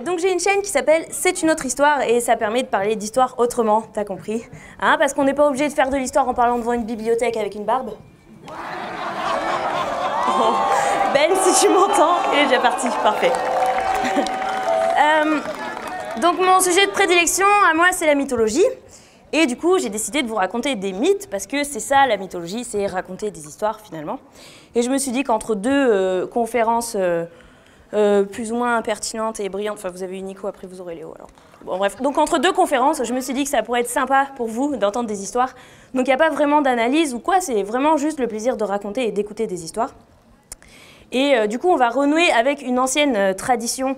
Donc j'ai une chaîne qui s'appelle C'est une autre histoire et ça permet de parler d'histoire autrement, t'as compris, hein, parce qu'on n'est pas obligé de faire de l'histoire en parlant devant une bibliothèque avec une barbe. Oh, Ben, si tu m'entends, il est déjà parti, parfait. Donc mon sujet de prédilection à moi c'est la mythologie. Et du coup, j'ai décidé de vous raconter des mythes, parce que c'est ça, la mythologie, c'est raconter des histoires, finalement. Et je me suis dit qu'entre deux conférences plus ou moins pertinentes et brillantes, enfin, vous avez eu Nico, après vous aurez Léo, alors. Bon, bref. Donc, entre deux conférences, je me suis dit que ça pourrait être sympa pour vous d'entendre des histoires. Donc, il n'y a pas vraiment d'analyse ou quoi, c'est vraiment juste le plaisir de raconter et d'écouter des histoires. Et du coup, on va renouer avec une ancienne tradition,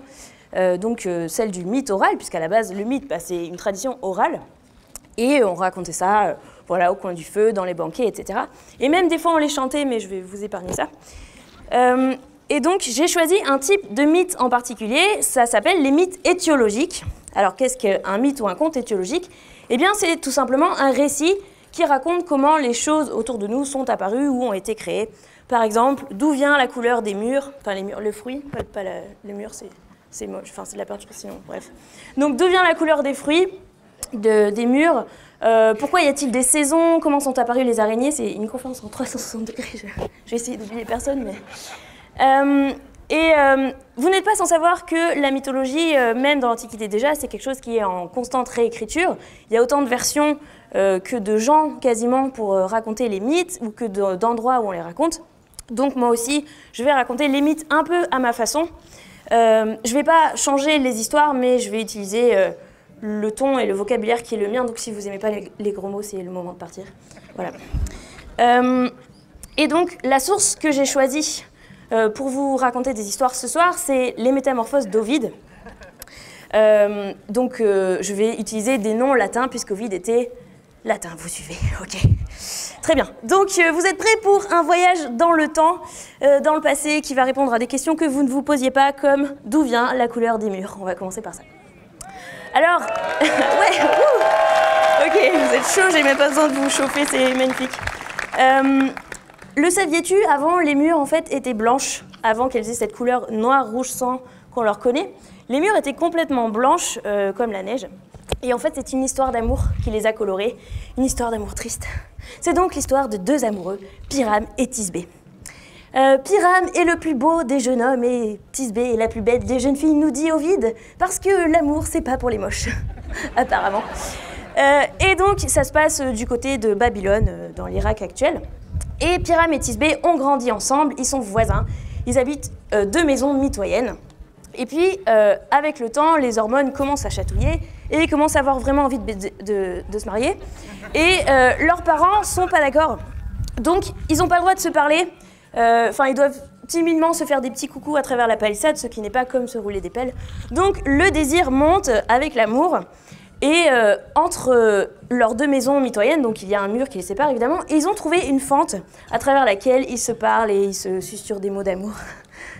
celle du mythe oral, puisqu'à la base, le mythe, c'est une tradition orale. Et on racontait ça voilà, au coin du feu, dans les banquets, etc. Et même des fois, on les chantait, mais je vais vous épargner ça. Et donc, j'ai choisi un type de mythe en particulier. Ça s'appelle les mythes étiologiques. Alors, qu'est-ce qu'un mythe ou un conte étiologique? Eh bien, c'est tout simplement un récit qui raconte comment les choses autour de nous sont apparues ou ont été créées. Par exemple, d'où vient la couleur des murs, enfin les murs, le fruit, pas les murs, c'est moche, enfin c'est de la peinture sinon, bref. Donc, d'où vient la couleur des fruits? Des murs, pourquoi y a-t-il des saisons, comment sont apparues les araignées, c'est une conférence en 360 degrés, je vais essayer d'oublier personne, mais... vous n'êtes pas sans savoir que la mythologie, même dans l'Antiquité déjà, c'est quelque chose qui est en constante réécriture. Il y a autant de versions que de gens quasiment pour raconter les mythes ou que d'endroits où on les raconte. Donc moi aussi, je vais raconter les mythes un peu à ma façon. Je ne vais pas changer les histoires, mais je vais utiliser... le ton et le vocabulaire qui est le mien, donc si vous n'aimez pas les gros mots, c'est le moment de partir. Voilà. Et donc, la source que j'ai choisie pour vous raconter des histoires ce soir, c'est les Métamorphoses d'Ovide. Je vais utiliser des noms latins, puisqu'Ovide était latin, vous suivez, ok. Très bien. Donc, vous êtes prêts pour un voyage dans le temps, dans le passé, qui va répondre à des questions que vous ne vous posiez pas, comme d'où vient la couleur des murs? On va commencer par ça. Alors, ouais, ok, vous êtes chaud, j'ai même pas besoin de vous chauffer, c'est magnifique. Le saviez-tu, avant, les murs en fait étaient blanches, avant qu'elles aient cette couleur noir, rouge sang qu'on leur connaît. Les murs étaient complètement blanches, comme la neige. Et en fait, c'est une histoire d'amour qui les a colorées, une histoire d'amour triste. C'est donc l'histoire de deux amoureux, Pyrame et Thisbé. Pyrame est le plus beau des jeunes hommes et Thisbé est la plus bête des jeunes filles, nous dit Ovide, parce que l'amour, c'est pas pour les moches, apparemment. Et donc, ça se passe du côté de Babylone, dans l'Irak actuel. Et Pyrame et Thisbé ont grandi ensemble, ils sont voisins, ils habitent deux maisons mitoyennes. Et puis, avec le temps, les hormones commencent à chatouiller et ils commencent à avoir vraiment envie de se marier. Et leurs parents sont pas d'accord, donc ils n'ont pas le droit de se parler. Ils doivent timidement se faire des petits coucous à travers la palissade, ce qui n'est pas comme se rouler des pelles. Donc le désir monte avec l'amour. Et entre leurs deux maisons mitoyennes, donc il y a un mur qui les sépare évidemment, et ils ont trouvé une fente à travers laquelle ils se parlent et ils se susurrent des mots d'amour.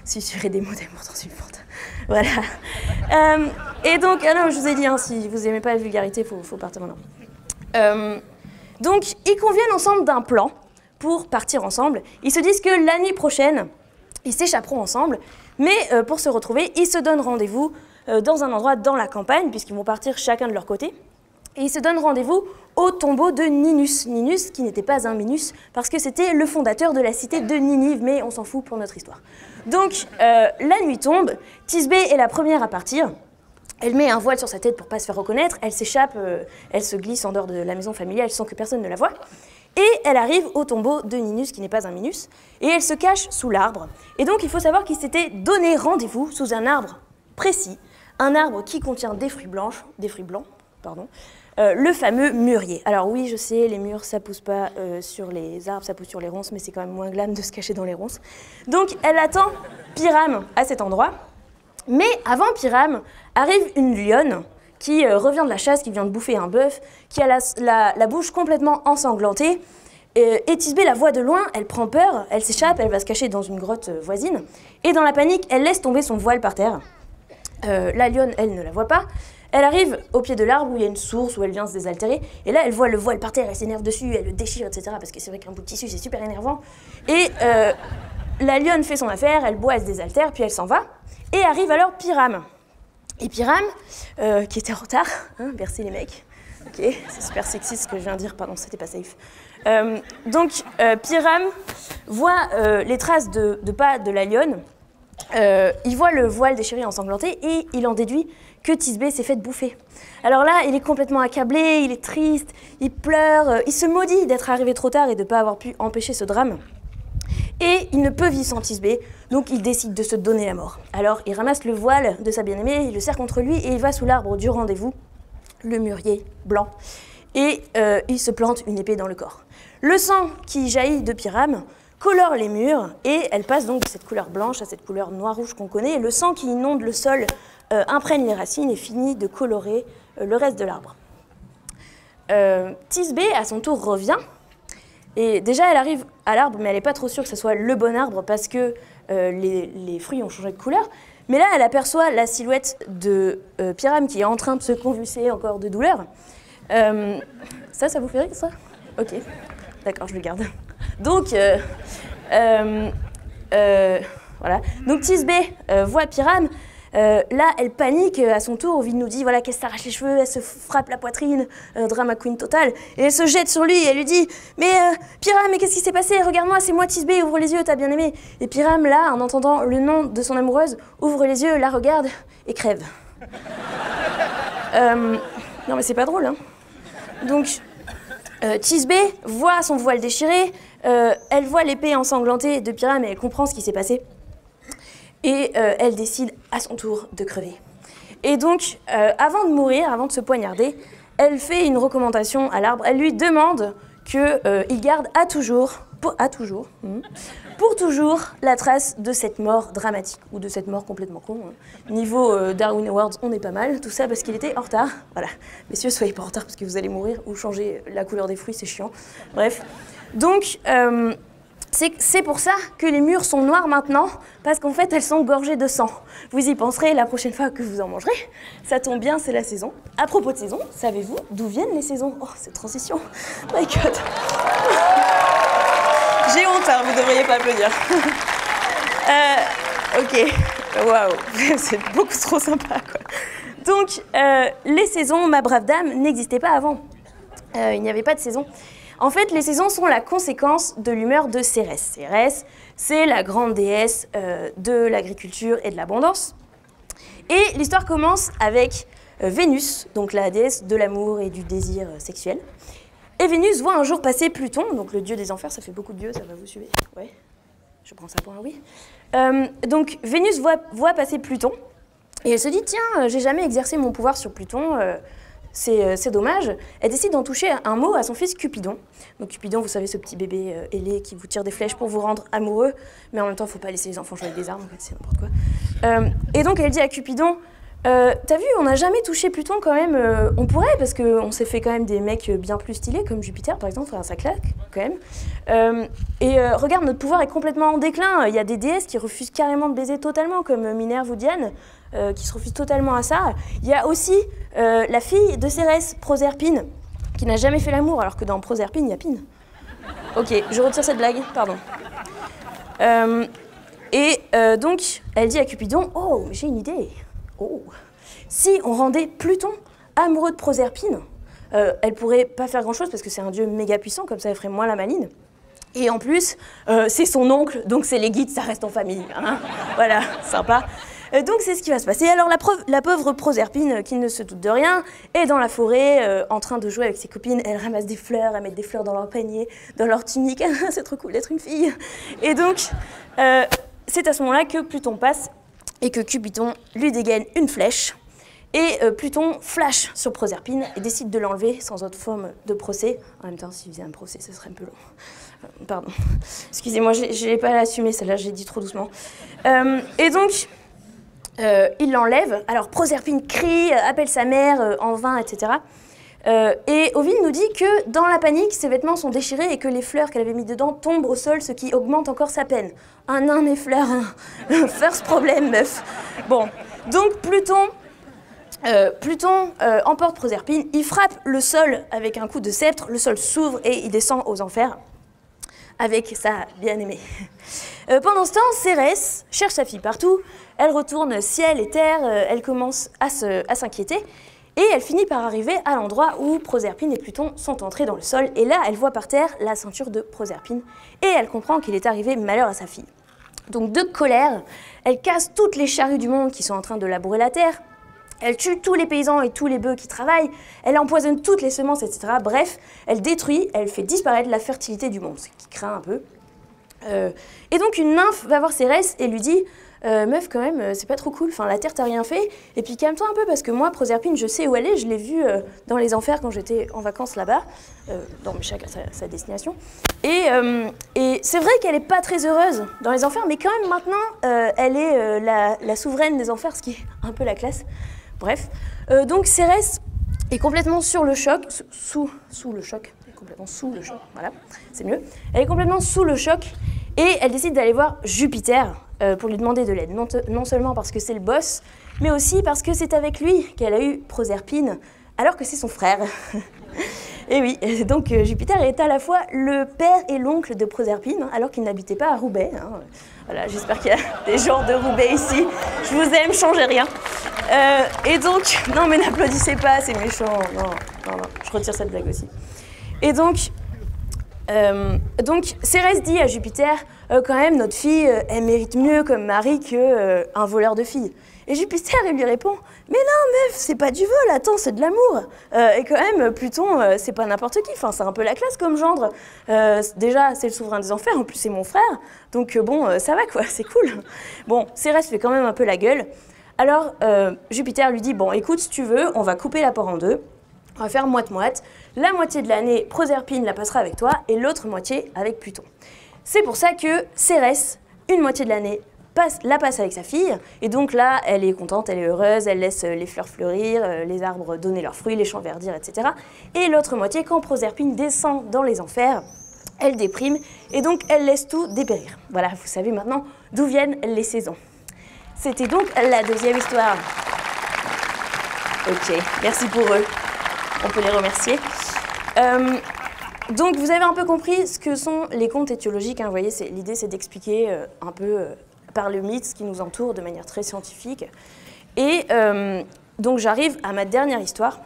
Susurrer des mots d'amour dans une fente. Voilà. Et donc, ah non, je vous ai dit, hein, si vous n'aimez pas la vulgarité, faut partir maintenant. Donc ils conviennent ensemble d'un plan pour partir ensemble. Ils se disent que la nuit prochaine, ils s'échapperont ensemble, mais pour se retrouver, ils se donnent rendez-vous dans un endroit dans la campagne, puisqu'ils vont partir chacun de leur côté, et ils se donnent rendez-vous au tombeau de Ninus. Ninus, qui n'était pas un Minus, parce que c'était le fondateur de la cité de Ninive, mais on s'en fout pour notre histoire. Donc, la nuit tombe, Thisbé est la première à partir. Elle met un voile sur sa tête pour ne pas se faire reconnaître, elle s'échappe, elle se glisse en dehors de la maison familiale sans que personne ne la voie. Et elle arrive au tombeau de Ninus, qui n'est pas un Minus, et elle se cache sous l'arbre. Et donc, il faut savoir qu'ils s'étaient donné rendez-vous sous un arbre précis, un arbre qui contient des fruits blancs, le fameux mûrier. Alors oui, je sais, les mûres, ça pousse pas sur les arbres, ça pousse sur les ronces, mais c'est quand même moins glam de se cacher dans les ronces. Donc, elle attend Pyrame à cet endroit. Mais avant Pyrame, arrive une lionne qui revient de la chasse, qui vient de bouffer un bœuf, qui a la bouche complètement ensanglantée. Et Thisbé la voit de loin, elle prend peur, elle s'échappe, elle va se cacher dans une grotte voisine. Et dans la panique, elle laisse tomber son voile par terre. La lionne, elle ne la voit pas. Elle arrive au pied de l'arbre où il y a une source, où elle vient se désaltérer. Et là, elle voit le voile par terre, elle s'énerve dessus, elle le déchire, etc. Parce que c'est vrai qu'un bout de tissu, c'est super énervant. Et la lionne fait son affaire, elle boit, elle se désaltère, puis elle s'en va. Et arrive alors Pyrame. Et Pyrame, qui était en retard, hein, merci les mecs, ok, c'est super sexiste ce que je viens de dire, pardon, c'était pas safe. Pyrame voit les traces de pas de la lionne, il voit le voile déchiré ensanglanté et il en déduit que Thisbé s'est fait bouffer. Alors là, il est complètement accablé, il est triste, il pleure, il se maudit d'être arrivé trop tard et de ne pas avoir pu empêcher ce drame. Et il ne peut vivre sans Thisbé, donc il décide de se donner la mort. Alors il ramasse le voile de sa bien-aimée, il le serre contre lui et il va sous l'arbre du rendez-vous, le mûrier blanc, et il se plante une épée dans le corps. Le sang qui jaillit de Pyrame colore les murs et elle passe donc de cette couleur blanche à cette couleur noir-rouge qu'on connaît. Et le sang qui inonde le sol imprègne les racines et finit de colorer le reste de l'arbre. Thisbé, à son tour, revient. Et déjà, elle arrive à l'arbre, mais elle n'est pas trop sûre que ce soit le bon arbre parce que les fruits ont changé de couleur. Mais là, elle aperçoit la silhouette de Pyrame qui est en train de se convulser encore de douleur. Ça vous fait rire, ça? Ok, d'accord, je le garde. Donc, voilà. Donc Thisbé voit Pyrame. Là, elle panique à son tour. Ovid nous dit voilà qu'elle s'arrache les cheveux, elle se frappe la poitrine, drama queen total. Et elle se jette sur lui et elle lui dit mais Pyrame, mais qu'est-ce qui s'est passé? Regarde-moi, c'est moi Thisbé, ouvre les yeux, t'as bien aimé. Et Pyrame, là, en entendant le nom de son amoureuse, ouvre les yeux, la regarde et crève. Non, mais c'est pas drôle, hein. Donc, Thisbé voit son voile déchiré, elle voit l'épée ensanglantée de Pyrame et elle comprend ce qui s'est passé. Et elle décide à son tour de crever. Et donc, avant de mourir, avant de se poignarder, elle fait une recommandation à l'arbre. Elle lui demande qu'il garde pour toujours la trace de cette mort dramatique, ou de cette mort complètement con. Niveau Darwin Awards, on est pas mal, tout ça parce qu'il était en retard. Voilà, messieurs, soyez pas en retard parce que vous allez mourir, ou changer la couleur des fruits, c'est chiant. Bref, donc c'est pour ça que les murs sont noirs maintenant, parce qu'en fait, elles sont gorgées de sang. Vous y penserez la prochaine fois que vous en mangerez. Ça tombe bien, c'est la saison. À propos de saison, savez-vous d'où viennent les saisons? Oh, cette transition. My God. J'ai honte, hein, vous devriez pas applaudir. Ok, waouh, c'est beaucoup trop sympa, quoi. Donc, les saisons, ma brave dame, n'existaient pas avant. Il n'y avait pas de saison. En fait, les saisons sont la conséquence de l'humeur de Cérès. Cérès, c'est la grande déesse de l'agriculture et de l'abondance. Et l'histoire commence avec Vénus, donc la déesse de l'amour et du désir sexuel. Et Vénus voit un jour passer Pluton, donc le dieu des enfers, ça fait beaucoup de dieux, ça va vous suivre? Ouais, je prends ça pour un oui. Donc Vénus voit passer Pluton, et elle se dit, tiens, j'ai jamais exercé mon pouvoir sur Pluton, c'est dommage. Elle décide d'en toucher un mot à son fils Cupidon. Donc Cupidon, vous savez, ce petit bébé ailé qui vous tire des flèches pour vous rendre amoureux, mais en même temps, il ne faut pas laisser les enfants jouer avec des armes, en fait, c'est n'importe quoi. Et donc elle dit à Cupidon, t'as vu, on n'a jamais touché Pluton quand même, on pourrait, parce qu'on s'est fait quand même des mecs bien plus stylés, comme Jupiter par exemple, enfin, ça claque quand même. Regarde, notre pouvoir est complètement en déclin, il y a des déesses qui refusent carrément de baiser totalement, comme Minerve ou Diane, qui se refusent totalement à ça. Il y a aussi la fille de Cérès, Proserpine, qui n'a jamais fait l'amour, alors que dans Proserpine, il y a Pine. Ok, je retire cette blague, pardon. Donc, elle dit à Cupidon, oh, j'ai une idée. Oh. Si on rendait Pluton amoureux de Proserpine, elle pourrait pas faire grand-chose parce que c'est un dieu méga puissant, comme ça elle ferait moins la maline. Et en plus, c'est son oncle, donc c'est les guides, ça reste en famille. Hein. Voilà, sympa. Donc c'est ce qui va se passer. Alors la pauvre Proserpine, qui ne se doute de rien, est dans la forêt, en train de jouer avec ses copines. Elle ramasse des fleurs, elle met des fleurs dans leur panier, dans leur tunique. C'est trop cool d'être une fille. Et donc, c'est à ce moment-là que Pluton passe et que Cupidon lui dégaine une flèche. Et Pluton flash sur Proserpine et décide de l'enlever sans autre forme de procès. En même temps, s'il faisait un procès, ce serait un peu long. Pardon. Excusez-moi, je n'ai pas assumé celle-là, j'ai dit trop doucement. Et donc, il l'enlève. Alors Proserpine crie, appelle sa mère en vain, etc. Et Ovid nous dit que dans la panique, ses vêtements sont déchirés et que les fleurs qu'elle avait mis dedans tombent au sol, ce qui augmente encore sa peine. Ah non, mes fleurs, first problème, meuf. Bon, donc Pluton emporte Proserpine, il frappe le sol avec un coup de sceptre, le sol s'ouvre et il descend aux enfers avec sa bien-aimée. Pendant ce temps, Cérès cherche sa fille partout, elle retourne ciel et terre, elle commence à s'inquiéter, et elle finit par arriver à l'endroit où Proserpine et Pluton sont entrés dans le sol, et là, elle voit par terre la ceinture de Proserpine, et elle comprend qu'il est arrivé malheur à sa fille. Donc de colère, elle casse toutes les charrues du monde qui sont en train de labourer la terre, elle tue tous les paysans et tous les bœufs qui travaillent, elle empoisonne toutes les semences, etc. Bref, elle détruit, elle fait disparaître la fertilité du monde, ce qui craint un peu. Et donc une nymphe va voir Cérès et lui dit meuf, quand même, c'est pas trop cool, enfin, la terre t'a rien fait, et puis calme-toi un peu parce que moi, Proserpine, je sais où elle est, je l'ai vue dans les enfers quand j'étais en vacances là-bas, mais chacun sa destination. Et c'est vrai qu'elle est pas très heureuse dans les enfers, mais quand même maintenant, elle est la souveraine des enfers, ce qui est un peu la classe. Bref, donc Cérès est complètement sur le choc, sous le choc, complètement sous le choc, voilà, c'est mieux. Elle est complètement sous le choc et elle décide d'aller voir Jupiter pour lui demander de l'aide. Non seulement parce que c'est le boss, mais aussi parce que c'est avec lui qu'elle a eu Proserpine, alors que c'est son frère. Et oui, donc Jupiter est à la fois le père et l'oncle de Proserpine, alors qu'il n'habitait pas à Roubaix. Hein. Voilà, j'espère qu'il y a des gens de Roubaix ici. Je vous aime, changez rien. Et donc, non mais n'applaudissez pas, c'est méchant. Non, je retire cette blague aussi. Et donc Cérès dit à Jupiter, quand même, notre fille, elle mérite mieux comme mari qu'un voleur de filles. Et Jupiter, il lui répond, mais non, meuf, c'est pas du vol, attends, c'est de l'amour. Et quand même, Pluton, c'est pas n'importe qui, enfin, c'est un peu la classe comme gendre. Déjà, c'est le souverain des enfers, en plus, c'est mon frère. Donc bon, ça va quoi, c'est cool. Bon, Cérès fait quand même un peu la gueule. Alors, Jupiter lui dit, bon, écoute, si tu veux, on va couper la poire en deux. On va faire moite-moite. La moitié de l'année, Proserpine la passera avec toi et l'autre moitié avec Pluton. C'est pour ça que Cérès, une moitié de l'année, la passe avec sa fille. Et donc là, elle est contente, elle est heureuse, elle laisse les fleurs fleurir, les arbres donner leurs fruits, les champs verdir, etc. Et l'autre moitié, quand Proserpine descend dans les enfers, elle déprime et donc elle laisse tout dépérir. Voilà, vous savez maintenant d'où viennent les saisons. C'était donc la deuxième histoire. Ok, merci pour eux. On peut les remercier. Donc vous avez un peu compris ce que sont les contes étiologiques. Hein, vous voyez, l'idée c'est d'expliquer un peu par le mythe ce qui nous entoure de manière très scientifique. Et donc j'arrive à ma dernière histoire.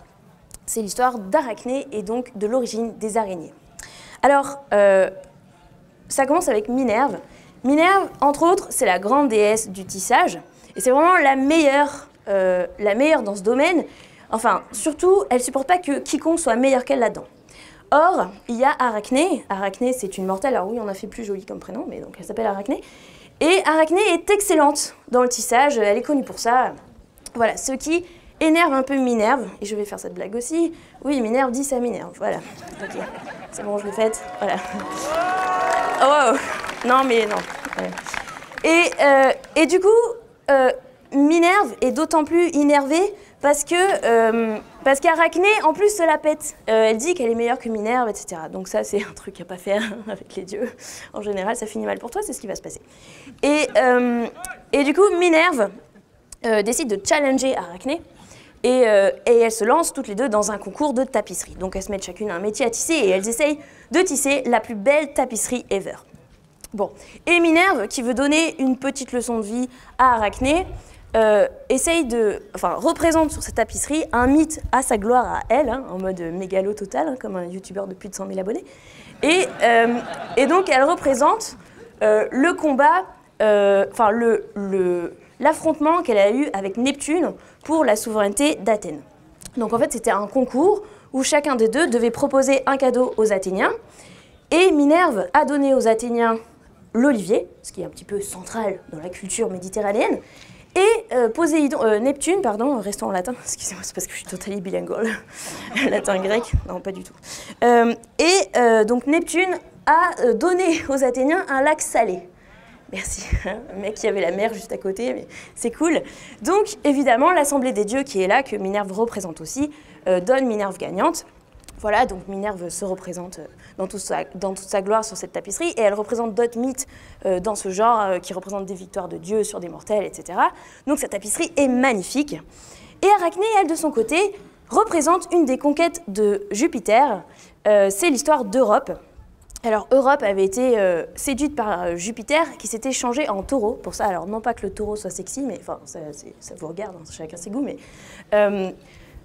C'est l'histoire d'Arachné et donc de l'origine des araignées. Alors, ça commence avec Minerve. Minerve, entre autres, c'est la grande déesse du tissage. Et c'est vraiment la meilleure dans ce domaine. Enfin, surtout, elle ne supporte pas que quiconque soit meilleur qu'elle là-dedans. Or, il y a Arachné. Arachné, c'est une mortelle. Alors oui, on a fait plus joli comme prénom, mais donc elle s'appelle Arachné. Et Arachné est excellente dans le tissage. Elle est connue pour ça. Voilà, ce qui énerve un peu Minerve. Et je vais faire cette blague aussi. Oui, Minerve dit ça m'énerve. Voilà. Ok. C'est bon, je l'ai faite. Voilà. Oh, non, mais non. Ouais. Et du coup, Minerve est d'autant plus énervée parce qu'Arachné, en plus, se la pète. Elle dit qu'elle est meilleure que Minerve, etc. Donc ça, c'est un truc à pas faire avec les dieux. En général, ça finit mal pour toi, c'est ce qui va se passer. Et du coup, Minerve décide de challenger Arachné. Et elles se lancent toutes les deux dans un concours de tapisserie. Donc elles se mettent chacune un métier à tisser et elles essayent de tisser la plus belle tapisserie ever. Bon, et Minerve, qui veut donner une petite leçon de vie à Arachné, représente sur cette tapisserie un mythe à sa gloire à elle, hein, en mode mégalo total, hein, comme un youtubeur de plus de 100 000 abonnés. Et donc elle représente le combat, l'affrontement qu'elle a eu avec Neptune pour la souveraineté d'Athènes. Donc en fait c'était un concours où chacun des deux devait proposer un cadeau aux Athéniens, et Minerve a donné aux Athéniens l'olivier, ce qui est un petit peu central dans la culture méditerranéenne, et Neptune, restons en latin, excusez-moi, c'est parce que je suis totalement bilingual, latin et grec, non pas du tout. Donc Neptune a donné aux Athéniens un lac salé. Merci, le mec qui avait la mer juste à côté, mais c'est cool. Donc évidemment, l'Assemblée des dieux qui est là, que Minerve représente aussi, donne Minerve gagnante. Voilà, donc Minerve se représente dans toute sa gloire sur cette tapisserie, et elle représente d'autres mythes dans ce genre qui représentent des victoires de dieux sur des mortels, etc. Donc cette tapisserie est magnifique. Et Arachné, elle, de son côté, représente une des conquêtes de Jupiter. C'est l'histoire d'Europe. Alors Europe avait été séduite par Jupiter qui s'était changé en taureau pour ça. Alors non pas que le taureau soit sexy, mais enfin ça vous regarde, hein, chacun ses goûts, mais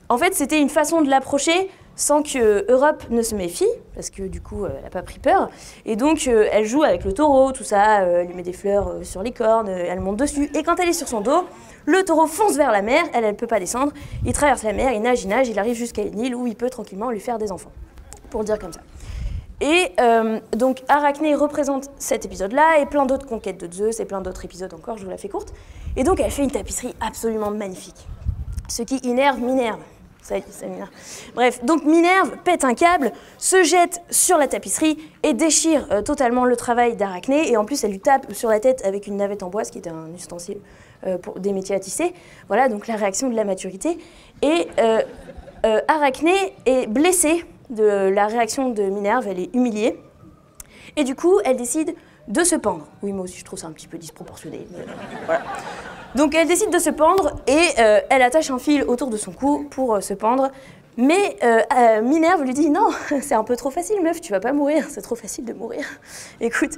en fait c'était une façon de l'approcher sans que Europe ne se méfie, parce que du coup elle n'a pas pris peur. Et donc elle joue avec le taureau, tout ça, elle lui met des fleurs sur les cornes, elle monte dessus. Et quand elle est sur son dos, le taureau fonce vers la mer, elle ne peut pas descendre. Il traverse la mer, il nage, il arrive jusqu'à une île où il peut tranquillement lui faire des enfants, pour dire comme ça. Et donc Arachné représente cet épisode-là et plein d'autres conquêtes de Zeus et plein d'autres épisodes encore, je vous la fais courte. Et donc elle fait une tapisserie absolument magnifique. Ce qui énerve Minerve. Ça m'énerve. Bref, donc Minerve pète un câble, se jette sur la tapisserie et déchire totalement le travail d'Arachné. Et en plus elle lui tape sur la tête avec une navette en bois, ce qui était un ustensile pour des métiers à tisser. Voilà, donc la réaction de la maturité. Et Arachné est blessée de la réaction de Minerve, elle est humiliée. Et du coup, elle décide de se pendre. Oui, moi aussi, je trouve ça un petit peu disproportionné. Mais voilà. Donc, elle décide de se pendre et elle attache un fil autour de son cou pour se pendre. Mais Minerve lui dit « Non, c'est un peu trop facile, meuf, tu vas pas mourir, c'est trop facile de mourir. Écoute,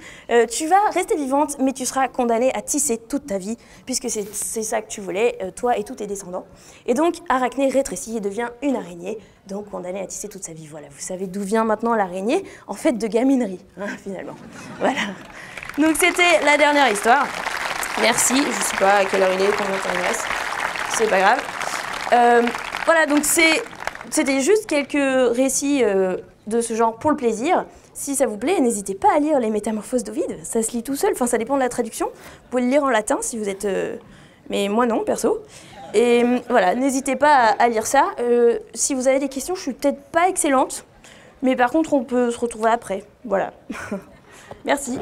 tu vas rester vivante, mais tu seras condamnée à tisser toute ta vie, puisque c'est ça que tu voulais, toi et tous tes descendants. » Et donc, Arachné rétrécit et devient une araignée, donc condamnée à tisser toute sa vie. Voilà, vous savez d'où vient maintenant l'araignée? En fait, de gaminerie, hein, finalement. Voilà. Donc, c'était la dernière histoire. Merci, je sais pas à quelle heure il est, combien de temps il reste, c'est pas grave. Voilà, donc c'était juste quelques récits de ce genre pour le plaisir. Si ça vous plaît, n'hésitez pas à lire les Métamorphoses d'Ovide. Ça se lit tout seul, enfin ça dépend de la traduction. Vous pouvez le lire en latin si vous êtes... mais moi non, perso. Et voilà, n'hésitez pas à lire ça. Si vous avez des questions, je suis peut-être pas excellente. Mais par contre, on peut se retrouver après. Voilà. Merci.